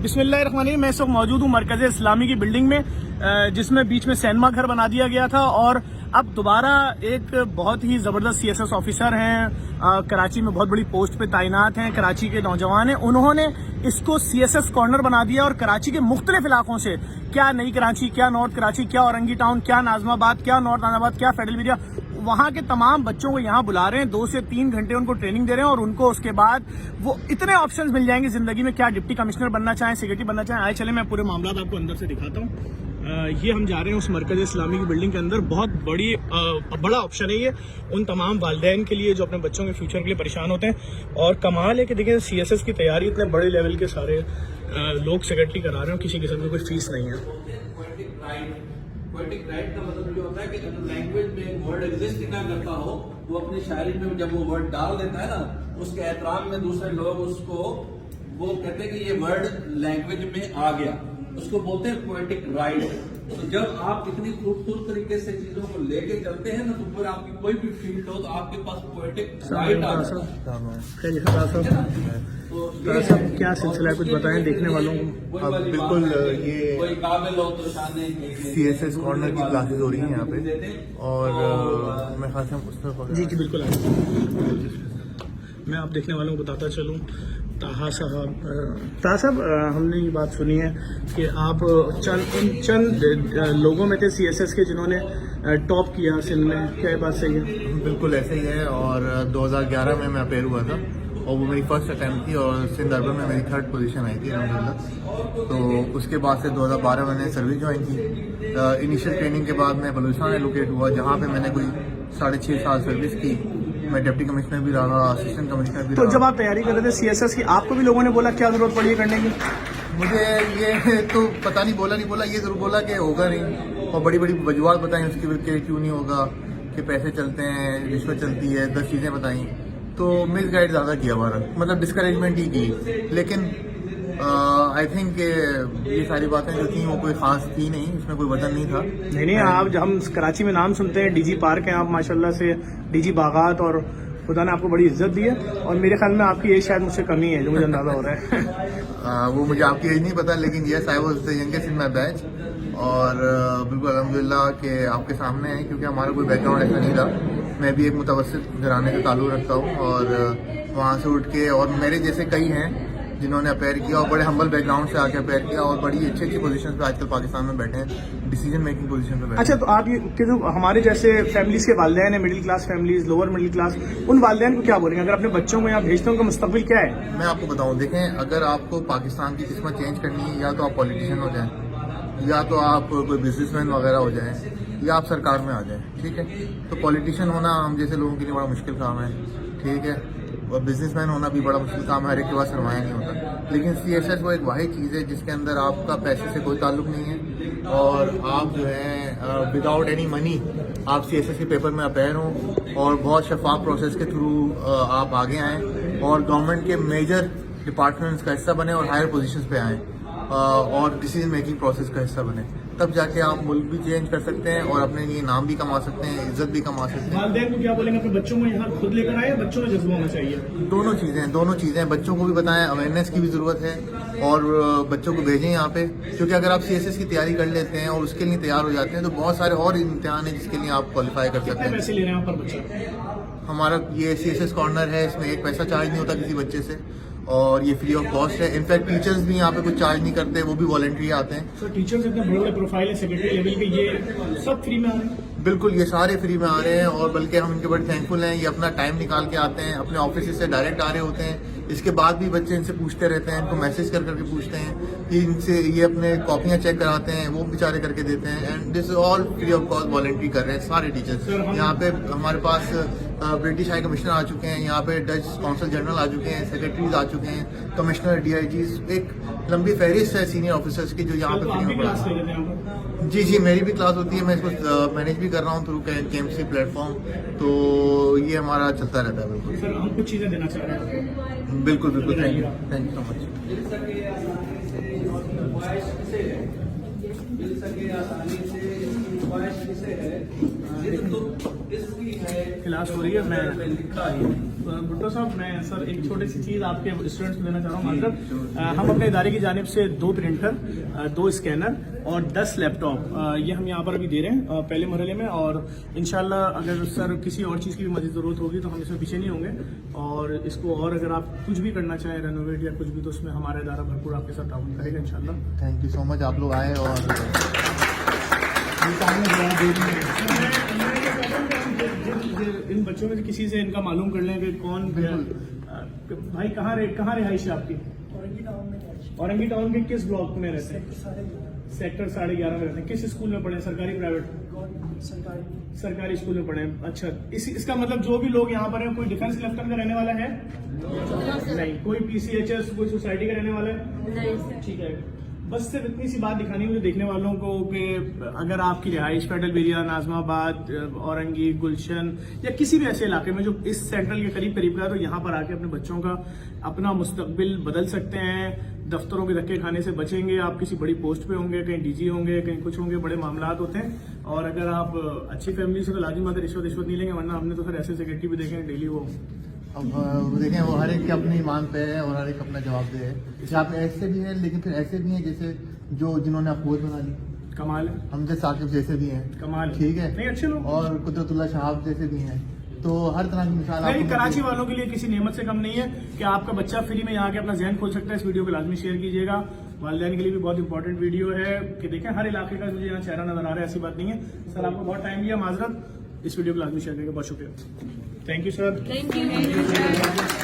बिस्मिल्लाहिर्रहमानिर्रहीम। मैं इस वक्त मौजूद हूँ मरकज़ इस्लामी की बिल्डिंग में, जिसमें बीच में सिनेमा घर बना दिया गया था और अब दोबारा एक बहुत ही ज़बरदस्त CSS ऑफिसर हैं, कराची में बहुत बड़ी पोस्ट पे तैनात हैं, कराची के नौजवान हैं। उन्होंने इसको CSS कॉर्नर बना दिया और कराची के मुख्तलिफ इलाकों से, क्या नई कराची, क्या नॉर्थ कराची, क्या औरंगी टाउन, क्या नाजमाबाद, क्या नॉर्थ नाजमाबाद, क्या फेडरल एरिया, वहाँ के तमाम बच्चों को यहाँ बुला रहे हैं। 2 से 3 घंटे उनको ट्रेनिंग दे रहे हैं और उनको उसके बाद वो इतने ऑप्शंस मिल जाएंगे जिंदगी में, क्या डिप्टी कमिश्नर बनना चाहें, सेक्रेटरी बनना चाहें। आए चले मैं पूरे मामला आपको अंदर से दिखाता हूँ। ये हम जा रहे हैं उस मरकज़ इस्लामी की बिल्डिंग के अंदर। बहुत बड़ा ऑप्शन है ये उन तमाम वालिदैन के लिए जो अपने बच्चों के फ्यूचर के लिए परेशान होते हैं। और कमाल है कि देखिए CSS की तैयारी इतने बड़े लेवल के सारे लोग सेक्रेटरी करा रहे हैं, किसी किस्म की कोई फीस नहीं है। पोएटिक राइट का मतलब ये होता है कि अगर लैंग्वेज में वर्ड एग्जिस्ट ही ना करता हो, वो अपनी शायरी में जब वो वर्ड डाल देता है ना, उसके एहतराम में दूसरे लोग उसको वो कहते हैं कि ये वर्ड लैंग्वेज में आ गया, उसको बोलते हैं पोएटिक राइट। तो जब आप इतनी खूबसूरत तरीके से चीजों को लेके चलते हैं ना, तो फिर आपकी कोई भी फील्ड हो तो आपके पास पोएटिक राइट आ जाता है। तो क्या सिलसिला है, कुछ बताएं देखने वालों को। बिल्कुल, ये कोई काबिल हो तो शाने CSS कॉर्नर की क्लासेस हो रही हैं यहाँ पे और मैं खास जी बिल्कुल मैं आप देखने वालों को बताता चलूँ। ताहा साहब, हमने ये बात सुनी है कि आप चंद लोगों में थे CSS के जिन्होंने टॉप किया सिंध में, क्या ये बात सही है? बिल्कुल ऐसे ही है और 2011 में मैं अपेयर हुआ था और वो मेरी फर्स्ट अटैम्प्ट थी और सिंध अर्बन में मेरी 3rd पोजीशन आई थी अल्हम्दुलिल्लाह। तो उसके बाद से 2012 मैंने सर्विस ज्वाइन की। इनिशियल ट्रेनिंग के बाद मैं बलूचिस्तान एलोकेट हुआ, जहाँ पे मैंने कोई 6.5 साल सर्विस की। मैं डिप्टी कमिश्नर भी रहा, असिस्टेंट कमिश्नर भी रहा। तो जब आप तैयारी कर रहे थे CSS की, आपको भी लोगों ने बोला क्या जरूरत पड़ी है करने की? मुझे ये तो पता नहीं बोला, ये जरूर बोला कि होगा नहीं, और बड़ी बड़ी वजूहत बताई उसकी कि क्यों नहीं होगा, कि पैसे चलते हैं, रिश्वत चलती है, 10 चीज़ें बताई। तो मिस गाइड ज़्यादा किया हमारा, मतलब डिस्करेजमेंट ही की। लेकिन आई थिंक ये सारी बातें जो थी वो कोई खास थी नहीं, इसमें कोई वजन नहीं था। नहीं, आप जब हम कराची में नाम सुनते हैं, DG पार्क हैं आप माशाल्लाह से, DG बागात, और खुदा ने आपको बड़ी इज्जत दी है और मेरे ख्याल में आपकी एज शायद मुझसे कमी है, जो मुझे अंदाजा हो रहा है। वो मुझे आपकी एज नहीं पता, लेकिन yes I was the youngest in my batch. और बिल्कुल अल्हम्दुलिल्लाह के आपके सामने है, क्योंकि हमारा कोई बैकग्राउंड ऐसा नहीं था। मैं भी एक मुतवस्सित घराने से ताल्लुक़ रखता हूँ और वहाँ से उठ के, और मेरे जैसे कई हैं जिन्होंने अपेयर किया और बड़े हम्बल बैकग्राउंड से आके अपेयर किया और बड़ी अच्छी पोजीशन पे आजकल पाकिस्तान में बैठे हैं, डिसीजन मेकिंग पोजीशन पे बैठे। अच्छा, तो आप ये कि जो हमारे जैसे फैमिलीज के वालिदैन हैं, middle class families, lower middle class, उन वालिदैन को क्या बोलेंगे अगर अपने बच्चों को यहाँ भेजते हैं, उनका मुस्तकबिल क्या है? मैं आपको बताऊं, देखें, अगर आपको पाकिस्तान की किस्मत चेंज करनी है, या तो आप पॉलिटिशियन हो जाएं, या तो आप कोई बिजनेसमैन वगैरह हो जाएं, या आप सरकार में आ जाएं, ठीक है। तो पॉलिटिशियन होना हम जैसे लोगों के लिए बड़ा मुश्किल काम है, ठीक है, और बिजनेसमैन होना भी बड़ा मुश्किल काम है, हर एक के पास सरमाया नहीं होता। लेकिन CSS वो एक वाहिद चीज़ है जिसके अंदर आपका पैसे से कोई ताल्लुक नहीं है और आप जो है विदाउट एनी मनी आप CSS के पेपर में अपेयर हों और बहुत शफाफ प्रोसेस के थ्रू आप आगे आएँ और गवर्नमेंट के मेजर डिपार्टमेंट्स का हिस्सा बने और हायर पोजीशंस पे आएँ और डिसीजन मेकिंग प्रोसेस का हिस्सा बने, तब जाके आप मुल्क भी चेंज कर सकते हैं और अपने लिए नाम भी कमा सकते हैं, इज्जत भी कमा सकते हैं। वालिदैन को क्या बोलेंगे अपने बच्चों को यहाँ खुद लेकर आए, बच्चों में जज्बा होना चाहिए? दोनों चीज़ें बच्चों को भी बताएं, अवेयरनेस की भी ज़रूरत है और बच्चों को भेजें यहाँ पे, क्योंकि अगर आप CSS की तैयारी कर लेते हैं और उसके लिए तैयार हो जाते हैं तो बहुत सारे और इम्तिहान हैं जिसके लिए आप क्वालिफाई कर सकते हैं। पैसे ले रहे हैं पर बच्चा? हमारा ये CSS कॉर्नर है, इसमें एक पैसा चार्ज नहीं होता किसी बच्चे से और ये फ्री ऑफ कॉस्ट है। इनफैक्ट टीचर्स भी यहाँ पे कुछ चार्ज नहीं करते, वो भी वॉलंटरी आते हैं। तो टीचर्स इतने बड़े बड़े प्रोफाइल है, सेक्रेटरी लेवल के, ये सब फ्री में आ रहे हैं? बिल्कुल, ये सारे फ्री में आ रहे हैं और बल्कि हम इनके बड़े थैंकफुल हैं। ये अपना टाइम निकाल के आते हैं, अपने ऑफिस से डायरेक्ट आ रहे होते हैं। इसके बाद भी बच्चे इनसे पूछते रहते हैं, इनको मैसेज कर करके पूछते हैं कि इनसे ये अपने कॉपियाँ चेक कराते हैं, वो बेचारे करके देते हैं। And this all free of cost voluntary कर रहे हैं सारे टीचर्स। यहाँ पे हमारे पास ब्रिटिश हाई कमिश्नर आ चुके हैं, यहाँ पे डच कौंसल जनरल आ चुके हैं, सेक्रेटरीज आ चुके हैं, कमिश्नर, DIGs, एक लंबी फहरिस्त है सीनियर ऑफिसर्स की जो यहाँ पे फ्री में पढ़ा। जी, मेरी भी क्लास होती है, मैं इसको मैनेज भी कर रहा हूँ थ्रू KMC प्लेटफॉर्म, तो ये हमारा चलता रहता है। बिल्कुल सर, हम कुछ चीज़ें देना चाह रहे हैं। बिल्कुल, थैंक यू सो मच। मिल सके आसानी से, इसकी ख्वाहिश किसे है, जिद तो इसकी है, क्लास हो रही है, मैं लिखा ही भुट्टो साहब, मैं सर एक छोटी सी चीज़ आपके स्टूडेंट्स को देना चाह रहा हूँ। मतलब हम अपने इदारे की जानिब से 2 प्रिंटर, 2 स्कैनर और 10 लैपटॉप ये हम यहाँ पर अभी दे रहे हैं पहले मरहले में, और इंशाल्लाह अगर सर किसी और चीज़ की भी मज़ीद ज़रूरत होगी तो हम इसमें पीछे नहीं होंगे, और इसको और अगर आप कुछ भी करना चाहें रेनोवेट या कुछ भी, तो उसमें हमारा इदारा भरपूर आपके साथ ताउन करेगा इंशाल्लाह। थैंक यू सो मच, आप लोग आए और इन बच्चों में से किसी से इनका मालूम कर लें कि कौन भाई कहाँ रिहाइश है आपकी? औरंगी टाउन के किस ब्लॉक में रहते हैं? सेक्टर 11.5 में रहते हैं। किस स्कूल में पढ़े? सरकारी प्राइवेट? सरकारी स्कूल में पढ़े। अच्छा, इसका मतलब जो भी लोग यहाँ पर हैं, कोई डिफेंस लेफ्टिनेंट का रहने वाला है? नहीं। कोई PCHS, कोई सोसाइटी का रहने वाला है? नहीं। ठीक है, बस सिर्फ इतनी सी बात दिखानी मुझे देखने वालों को कि अगर आपकी रिहाइश फेडरल बेरिया, नाजमाबाद, औरंगी, गुलशन या किसी भी ऐसे इलाके में जो इस सेंट्रल के करीब करीब का है, तो यहाँ पर आके अपने बच्चों का अपना मुस्तकबिल बदल सकते हैं। दफ्तरों के धक्के खाने से बचेंगे, आप किसी बड़ी पोस्ट पे होंगे, कहीं DG होंगे, कहीं कुछ होंगे, बड़े मामलात होते हैं। और अगर आप अच्छी फैमिली से तो लाजिम बात है रिश्वत नहीं लेंगे, वरना हमने तो फिर ऐसे सेक्रेटरी भी देखे हैं डेली। वो अब देखें, वो हर एक के अपनी ईमान पे है और हर एक अपना जवाब दे है। यहाँ पे ऐसे भी है, लेकिन फिर ऐसे भी हैं जैसे जिन्होंने अफवाह बना ली, कमाल है। हमजद साकिब जैसे भी हैं, कमाल, ठीक है, नहीं अच्छे लोग, और कुदरतुल्लाह शहाब जैसे भी हैं। तो हर तरह की मिसाल नहीं, कराची वालों के लिए किसी नेमत से कम नहीं है कि आपका बच्चा फ्री में यहाँ के अपना जहन खोल सकता है। इस वीडियो को लाजमी शेयर कीजिएगा। वालिदैन के लिए भी बहुत इंपॉर्टेंट वीडियो है कि देखें हर इलाके का मुझे यहाँ चेहरा नजर आ रहा है, ऐसी बात नहीं है। सर आपको बहुत टाइम दिया, माजरत। इस वीडियो को लाजमी शेयर करेगा, बहुत शुक्रिया। Thank you sir. Thank you.